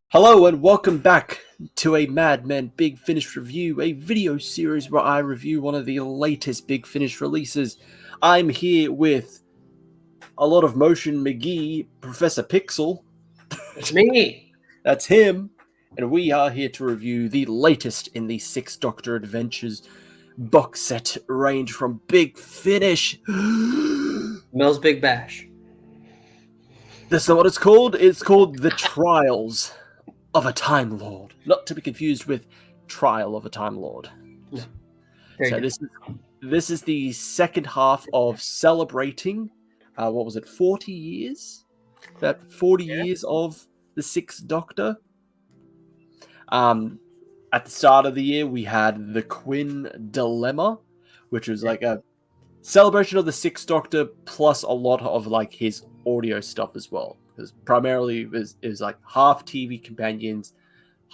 Hello and welcome back to a Mad Men Big Finish review, a video series where I review one of the latest Big Finish releases. I'm here with a lot of motion McGee, Professor Pixel. It's me. That's him. And we are here to review the latest in the Six Doctor Adventures box set range from Big Finish. Mel's Big Bash. That's not what it's called. It's called The Trials of a Time Lord. Not to be confused with Trial of a Time Lord. So this is the second half of celebrating, 40 years? About 40 years of the Sixth Doctor. At the start of the year, we had the Quinn Dilemma, which was like a celebration of the Sixth Doctor plus a lot of like his audio stuff as well. Because primarily it was like half TV companions,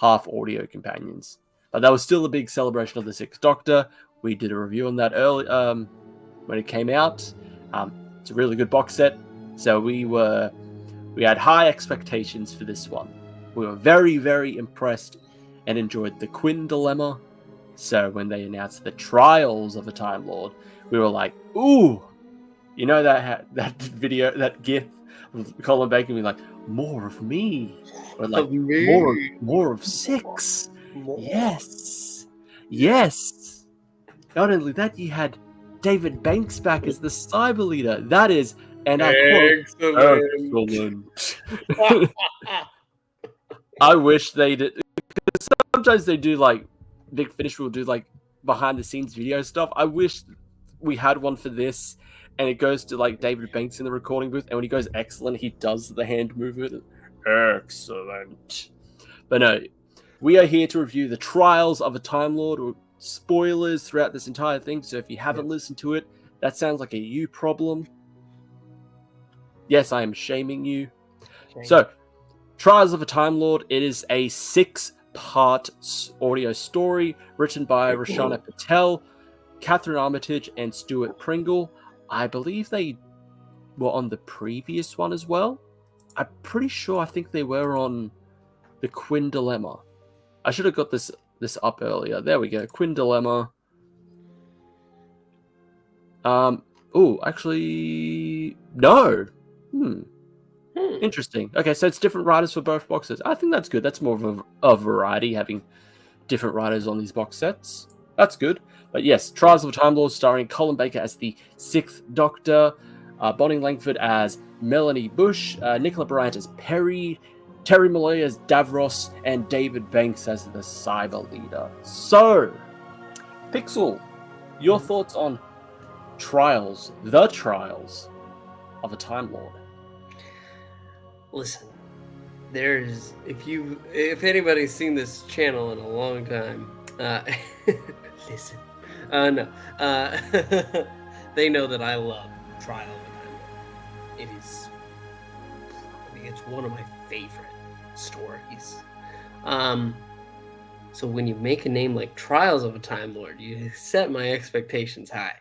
half audio companions. But that was still a big celebration of the Sixth Doctor. We did a review on that early when it came out. It's a really good box set. So we had high expectations for this one. We were very, very impressed and enjoyed the Quinn Dilemma. So when they announced the Trials of a Time Lord, we were like, ooh, you know that video, that GIF of Colin Bacon being like, more of me, or like more of Six. Yes. Not only that, you had David Banks back as the cyber leader. That is, and I quote, excellent. I wish they did. Because sometimes they do like Big Finish will do like behind the scenes video stuff. I wish we had one for this, and it goes to like David Banks in the recording booth, and when he goes excellent, he does the hand movement. Excellent. But no, we are here to review the Trials of a Time Lord. Spoilers throughout this entire thing, so if you haven't listened to it, that sounds like a you problem. Yes, I am shaming you. So, Trials of a Time Lord, it is a 6-part audio story written by Rashana Patel, Catherine Armitage, and Stuart Pringle. I believe they were on the previous one as well. I'm pretty sure I think they were on the Quinn Dilemma. I should have got this up earlier. There we go. Quinn Dilemma. Actually, no. Interesting. Okay, so it's different writers for both boxes. I think that's good. That's more of a variety, having different writers on these box sets. That's good. But yes, Trials of a Time Lord starring Colin Baker as the Sixth Doctor, Bonnie Langford as Melanie Bush, Nicola Bryant as Perry, Terry Malloy as Davros, and David Banks as the cyber leader. So, Pixel, your thoughts on the Trials of a Time Lord? Listen, if anybody's seen this channel in a long time, listen, they know that I love Trial of a Time Lord. It is, it's one of my favorite stories. So when you make a name like Trials of a Time Lord, you set my expectations high.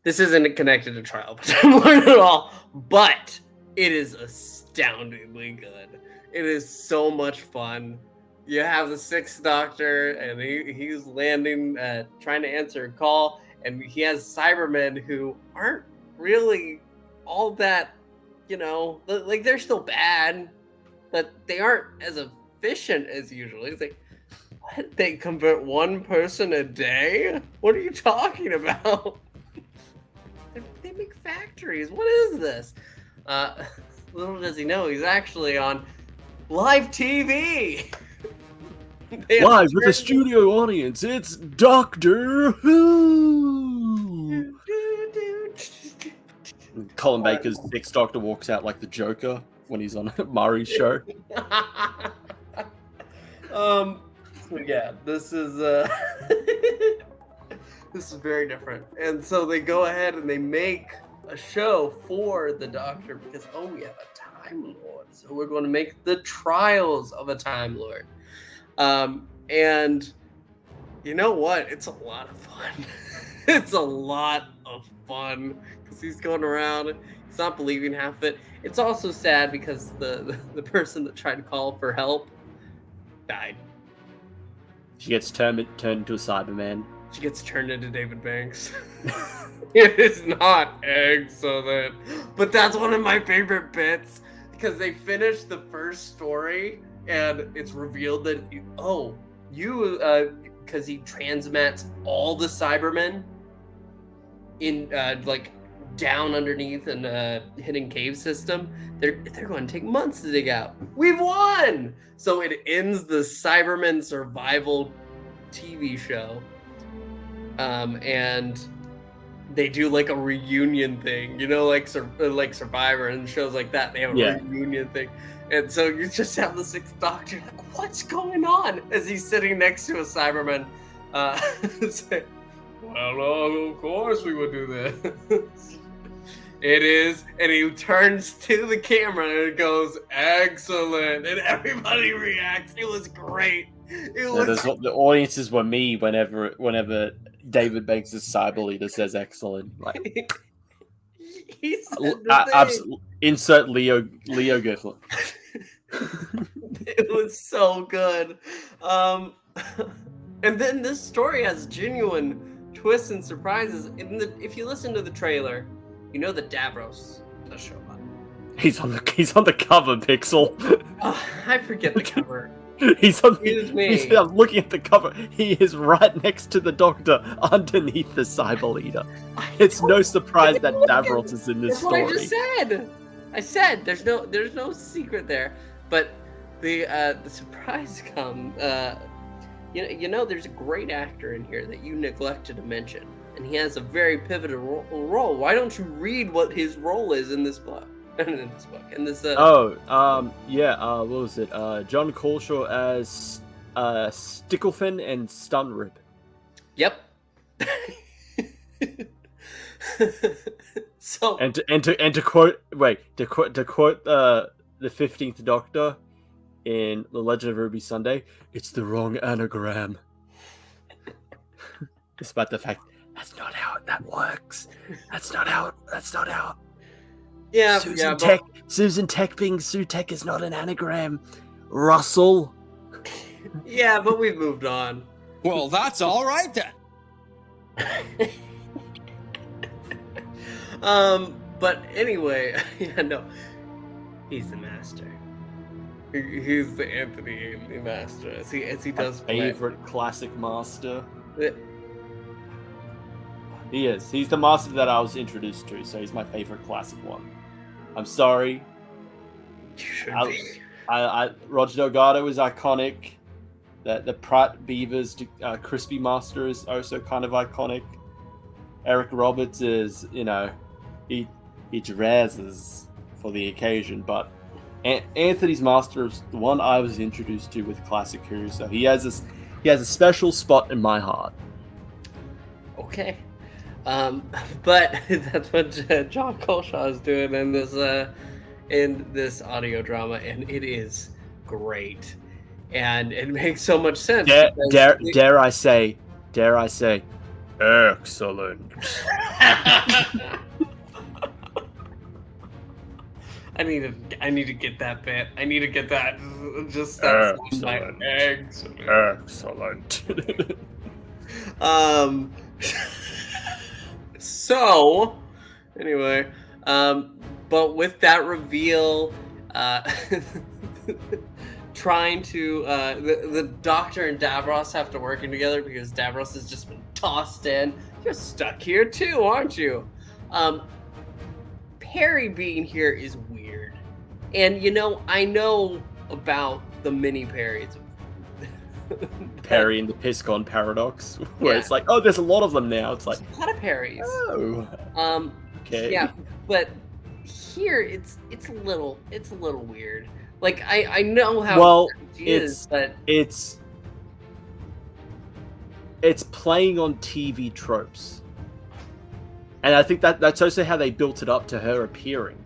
This isn't connected to Trial of a Time Lord at all, but it is astoundingly good. It is so much fun. You have the Sixth Doctor, and he's landing, trying to answer a call, and he has Cybermen who aren't really all that, like they're still bad, but they aren't as efficient as usually. It's like, what? They convert one person a day? What are you talking about? They make factories. What is this? Little does he know, he's actually on live TV. Live with a studio audience, it's Doctor Who. Colin Baker's Sixth Doctor walks out like the Joker when he's on Mari's show. Yeah, this is this is very different. And so they go ahead and they make a show for the Doctor because, we have a Time Lord. So we're going to make the Trials of a Time Lord. And you know what? It's a lot of fun. It's a lot of fun because he's going around. He's not believing half of it. It's also sad because the person that tried to call for help died. She gets turned into a Cyberman. She gets turned into David Banks. It is not excellent, but that's one of my favorite bits because they finish the first story and it's revealed that because he transmits all the Cybermen in like down underneath in a hidden cave system. They're going to take months to dig out. We've won. So it ends the Cybermen survival TV show, and they do like a reunion thing, like Survivor and shows like that. They have a reunion thing, and so you just have the Sixth Doctor like, what's going on? As he's sitting next to a Cyberman, saying, well, of course we would do this. It is, and he turns to the camera and it goes, excellent, and everybody reacts. It was great. The audiences were me whenever David Banks' cyber leader says excellent. Like, he said insert Leo Giffler. It was so good. And then this story has genuine twists and surprises. If you listen to the trailer, you know that Davros does show up. He's on the cover, Pixel. I forget the cover. I'm looking at the cover. He is right next to the Doctor, underneath the cyber leader. It's no surprise that Davros is in this story. That's what I just said. I said there's no secret there, but the surprise comes. There's a great actor in here that you neglected to mention, and he has a very pivotal role. Why don't you read what his role is in this book? What was it? John Coleshaw as Sticklefin and Stunrib. Yep. So to quote the 15th Doctor in The Legend of Ruby Sunday, it's the wrong anagram. Despite the fact that's not how that works. That's not how. Yeah, Susan Tech being Sue Tech is not an anagram. Russell. Yeah, but we've moved on. Well, that's all right then. But anyway, he's the master. He's the Anthony Ainley master, as he does. Favorite classic master. He is. He's the master that I was introduced to, so he's my favorite classic one. I'm sorry. You should be. Roger Delgado is iconic. The Pratt Beavers Crispy Master is also kind of iconic. Eric Roberts is, he dresses for the occasion, but Anthony's Master is the one I was introduced to with Classic Who, so he has a special spot in my heart. Okay. But that's what John Coleshaw is doing in this audio drama, and it is great, and it makes so much sense. Dare I say, excellent. I need to get that bit. I need to get that. Just excellent. So, anyway, but with that reveal, trying to the Doctor and Davros have to working together because Davros has just been tossed in. You're stuck here too, aren't you? Perry being here is weird, and I know about the mini Perrys. Perry and the Piscon paradox, where it's like, oh, there's a lot of them now. It's like a lot of Perrys. Oh. Okay. Yeah, but here it's a little weird. Like I know how she is, but it's playing on TV tropes, and I think that's also how they built it up to her appearing.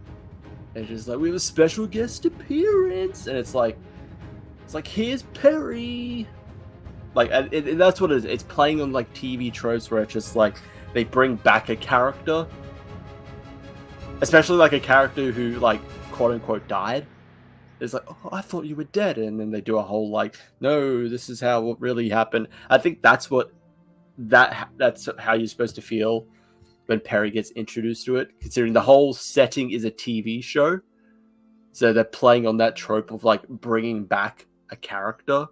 And she's like, we have a special guest appearance, and it's like here's Perry. Like that's what it is. It's playing on like TV tropes where it's just like they bring back a character, especially like a character who like quote unquote died. It's like, oh, I thought you were dead, and then they do a whole like, no, this is how what really happened. I think that's how you're supposed to feel when Perry gets introduced to it, considering the whole setting is a TV show. So they're playing on that trope of like bringing back a character.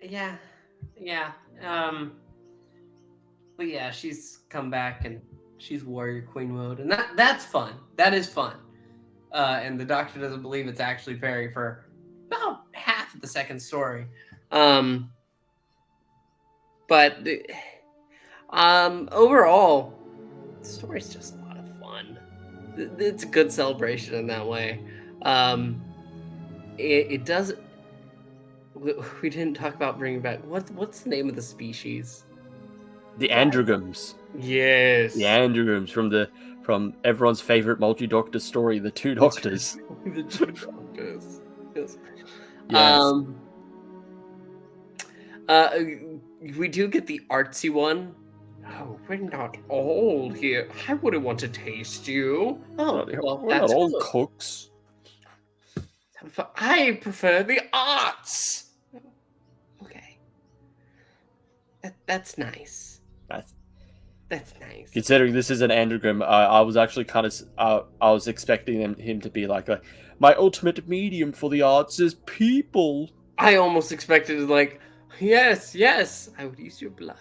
Yeah. But yeah, she's come back and she's Warrior Queen mode, and that's fun. That is fun. And the Doctor doesn't believe it's actually Perry for about half of the second story. But overall, the story's just a lot of fun. It's a good celebration in that way. It does. We didn't talk about bringing back what's the name of the species? The Androgams. Yes. The Androgams from everyone's favorite multi-doctor story, The Two Doctors. The Two Doctors. Yes. Yes. We do get the artsy one. Oh, we're not old here. I wouldn't want to taste you. Oh, well, we're not all cooks. I prefer the arts. Okay. That's nice. That's nice. Considering this is an androgram, I was actually kind of I was expecting him to be like my ultimate medium for the arts is people. I almost expected like, yes, I would use your blood.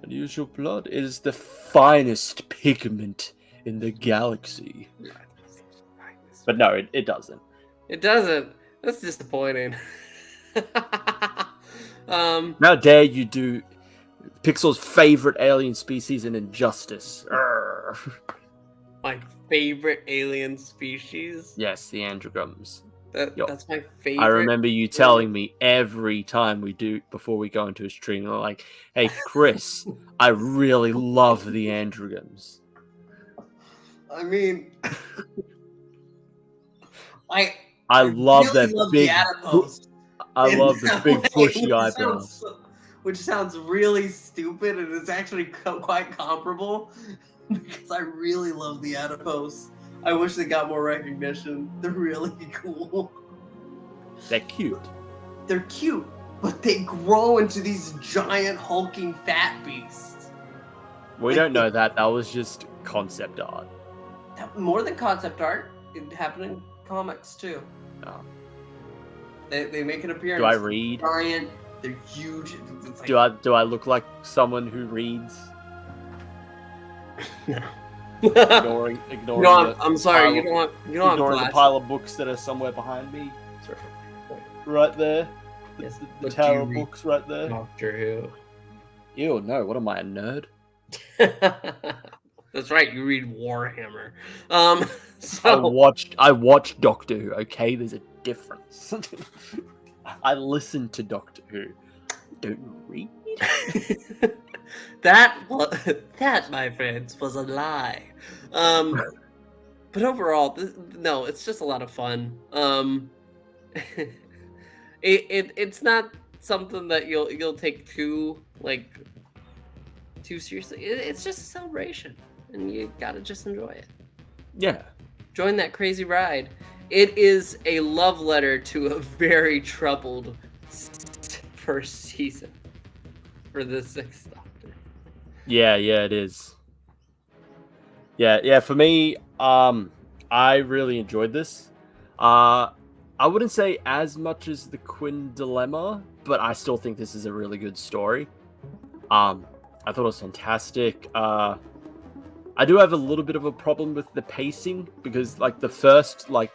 And use your blood. It is the finest pigment in the galaxy. But no, it doesn't. It doesn't. That's disappointing. How dare you do Pixel's favorite alien species in Injustice? Urgh. My favorite alien species? Yes, the Androgams. That's my favorite. I remember you telling me every time before we go into a stream, you're like, hey, Chris, I really love the Androgams. I mean, I love really that big. I love the big bushy eyebrows. Which sounds really stupid, and it's actually quite comparable because I really love the adipose. I wish they got more recognition. They're really cool. They're cute. They're cute, but they grow into these giant hulking fat beasts. We don't know that. That was just concept art. More than concept art, it happened in comics too. Oh. They make an appearance. Do I read? Giant. They're huge. It's like... Do I look like someone who reads? No. ignoring. No, I'm sorry. You don't want. Ignoring the pile of books that are somewhere behind me. Sorry. Right there. Yes, the tower of books right there. Doctor Who. Ew, no. What am I, a nerd? That's right. You read Warhammer. So I watched Doctor Who. Okay, there's a difference. I listen to Doctor Who. Don't you read? That, my friends, was a lie. But overall, no, it's just a lot of fun. It's not something that you'll take too seriously. It's just a celebration, and you gotta just enjoy it. Yeah. Join that crazy ride. It is a love letter to a very troubled first season for the Sixth Doctor. Yeah, it is. Yeah. For me, I really enjoyed this. I wouldn't say as much as the Quinn Dilemma, but I still think this is a really good story. I thought it was fantastic. I do have a little bit of a problem with the pacing because, the first the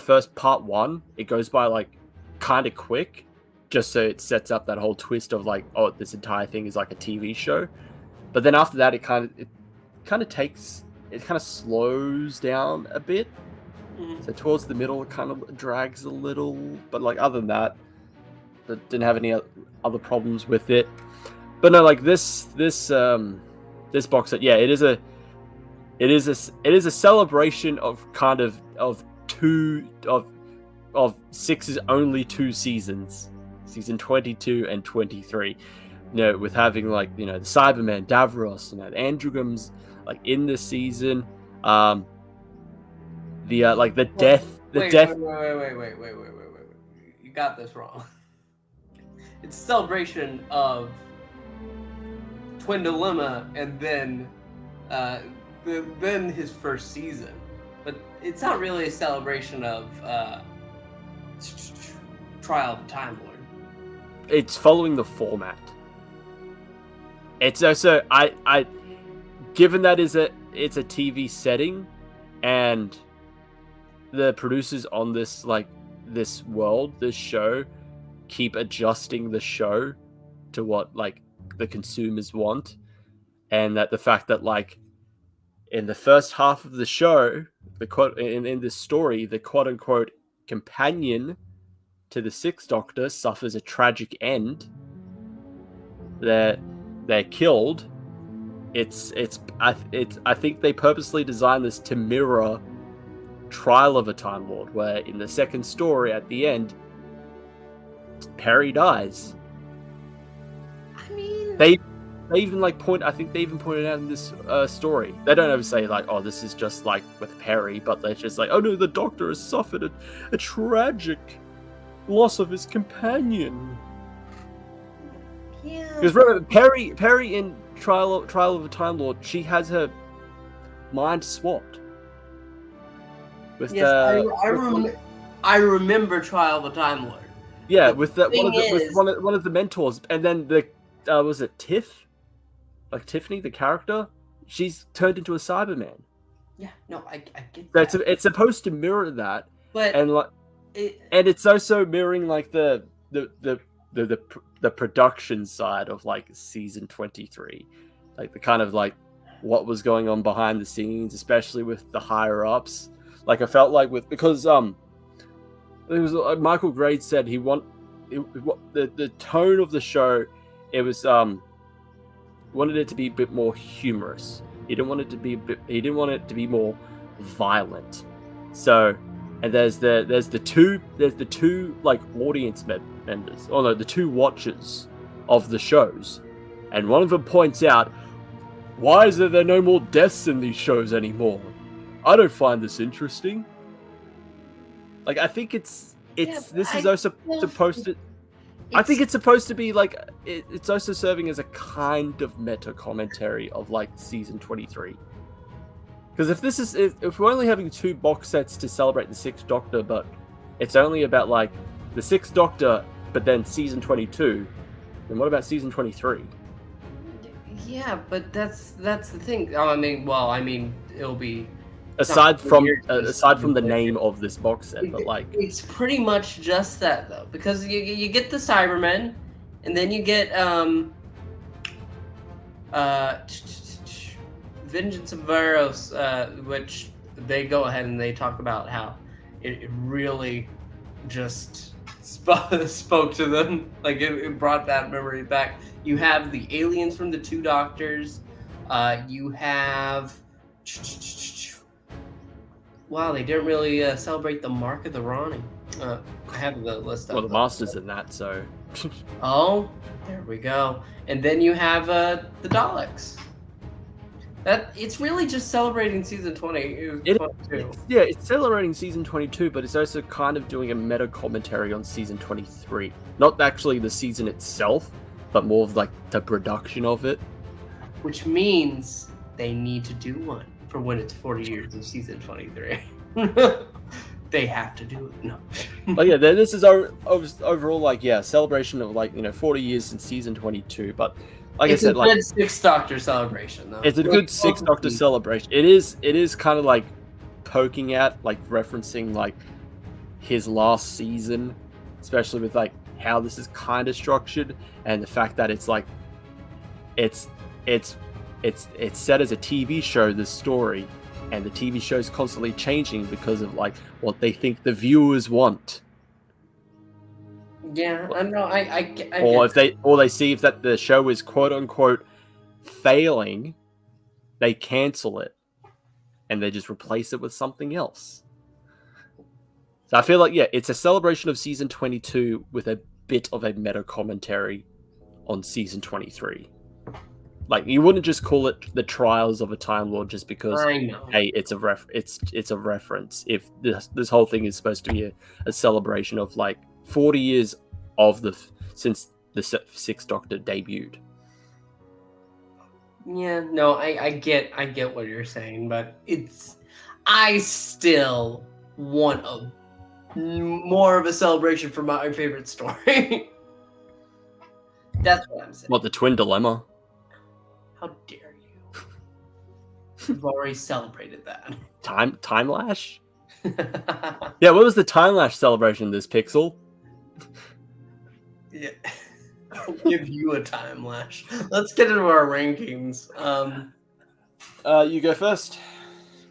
first part one, it goes by kind of quick, just so it sets up that whole twist of this entire thing is a TV show. But then after that, it kind of slows down a bit. Mm-hmm. So towards the middle, it kind of drags a little. But other than that, I didn't have any other problems with it. But no, this box set, yeah, it is a celebration of of Six's only two seasons, season 22 and 23. with having like the Cybermen, Davros, the Androgams like in this season. The death. Wait. You got this wrong. It's a celebration of Twin Dilemma and then his first season. But it's not really a celebration of Trial of the Time Lord. It's following the format. It's also I given that it's a TV setting, and the producers on this this show keep adjusting the show to what the consumers want, and that the fact that in the first half of the show, the quote in this story, the quote unquote companion to the Sixth Doctor suffers a tragic end. They're killed. I think they purposely designed this to mirror Trial of a Time Lord, where in the second story at the end, Perry dies. I mean, they even point. I think they even pointed out in this story. They don't ever say oh, this is just like with Perry, but they're just oh no, the Doctor has suffered a tragic loss of his companion. Yeah. Because remember, Perry in Trial of a Time Lord, she has her mind swapped. With I remember Trial of a Time Lord. Yeah, The with one of the mentors, and then the was it Tiff, Tiffany, the character, she's turned into a Cyberman. Yeah, no, I get that. It's supposed to mirror that, but and it's also mirroring the production side of season 23, the kind of what was going on behind the scenes, especially with the higher ups. I felt because it was Michael Grade said the tone of the show, it was wanted it to be a bit more humorous. He didn't want it to be more violent. So, and there's the two audience members, the two watchers of the shows, and one of them points out, why is there no more deaths in these shows anymore? I don't find this interesting. I think it's supposed to. I think it's supposed to be it's also serving as a kind of meta commentary of season 23. Because if we're only having 2 box sets to celebrate the Sixth Doctor, but it's only about the Sixth Doctor, but then season 22, then what about season 23? Yeah, but that's the thing. I mean, it'll be aside from the name of this box set, but it's pretty much just that though, because you get the Cybermen, and then you get Vengeance of Varos, which they go ahead and they talk about how it really just spoke to them, it brought that memory back. You have the aliens from the 2 Doctors. You have wow, they didn't really celebrate the Mark of the Ronnie. I have the list up. Well, the Master's in that, so. Oh, there we go. And then you have the Daleks. It's really just celebrating season 20. It's celebrating season 22, but it's also kind of doing a meta commentary on season 23. Not actually the season itself, but more of the production of it. Which means they need to do one for when it's 40 years of season 23. They have to do it. No. But yeah, this is overall celebration of 40 years since season 22. But I said, it's a good Sixth Doctor celebration, though. It's a good Sixth Doctor celebration. It is kind of poking at referencing his last season, especially with how this is kind of structured, and the fact that it's set as a TV show, this story, and the TV show is constantly changing because of what they think the viewers want. Yeah, I know. Or they see if that the show is quote unquote failing, they cancel it and they just replace it with something else. So I feel it's a celebration of season 22 with a bit of a meta commentary on season 23. Like, you wouldn't just call it the Trials of a Time Lord just because, I know. hey, it's a reference. If this whole thing is supposed to be a celebration of like 40 years of since the Sixth Doctor debuted. Yeah, no, I get what you're saying, but I still want more of a celebration for my favorite story. That's what I'm saying. What, the Twin Dilemma? How dare you? You've already celebrated that. Time Lash? Yeah, what was the Time Lash celebration this Pixel? Yeah. I'll give you a time lash. Let's get into our rankings. You go first.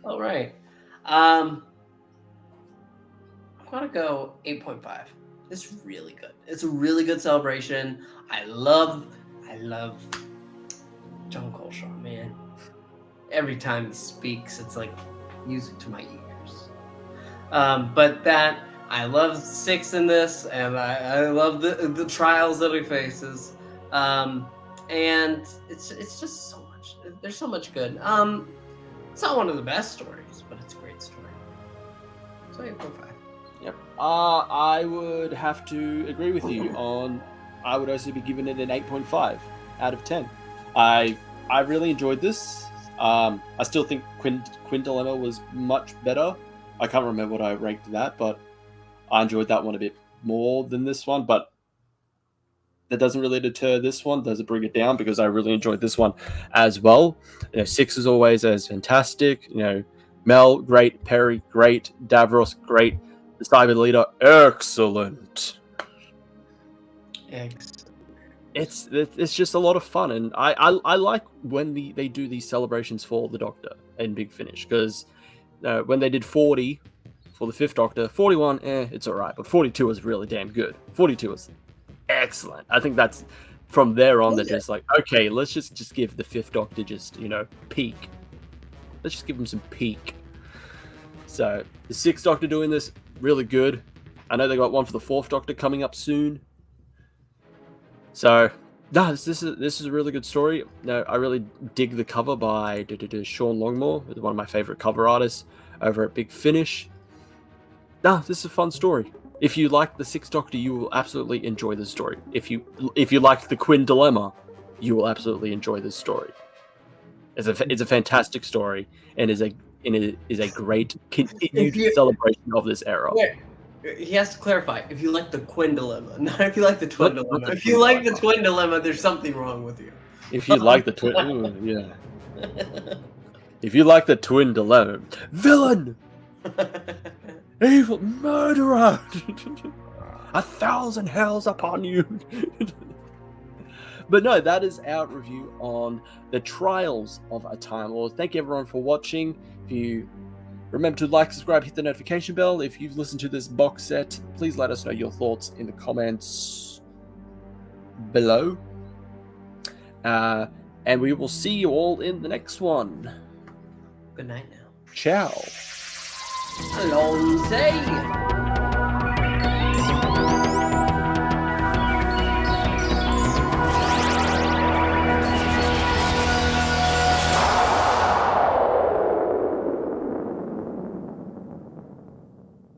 All right. I'm gonna go 8.5. It's really good. It's a really good celebration. I love John Coltrane, man. Every time he speaks, it's like music to my ears. But I love Six in this, and I love the trials that he faces. And it's just so much. There's so much good. It's not one of the best stories, but it's a great story. So 8.5. Yep. I would have to agree with you on. I would also be giving it an 8.5 out of 10. I really enjoyed this. I still think Quinn Dilemma was much better. I can't remember what I ranked that, but I enjoyed that one a bit more than this one. But that doesn't really deter this one. Doesn't bring it down because I really enjoyed this one as well. Six is always as fantastic. Mel, great. Perry, great. Davros, great. The Cyber Leader, excellent. Excellent. It's just a lot of fun, and I like when they do these celebrations for the Doctor in Big Finish, because when they did 40 for the Fifth Doctor, 41, it's alright, but 42 was really damn good. 42 was excellent. I think that's from there on, they're just like, okay, let's just give the Fifth Doctor just peak. Let's just give him some peak. So the Sixth Doctor doing this really good. I know they got one for the Fourth Doctor coming up soon. So, no, this is a really good story. No, I really dig the cover by Sean Longmore, one of my favorite cover artists over at Big Finish. No, this is a fun story. If you like the Sixth Doctor, you will absolutely enjoy this story. If you like the Quinn Dilemma, you will absolutely enjoy this story. It's a fantastic story, and is a great continued celebration of this era. Yeah. He has to clarify, if you like the Quinn Dilemma, not if you like the Twin Dilemma. If you like the Twin Dilemma, there's something wrong with you. If you like the Twin... yeah. If you like the Twin Dilemma... Villain! Evil murderer! 1,000 hells upon you! But no, that is our review on the Trials of a Time Lord. Thank you everyone for watching. If you remember to like, subscribe, hit the notification bell. If you've listened to this box set, please let us know your thoughts in the comments below. And we will see you all in the next one. Good night now. Ciao. Alonze.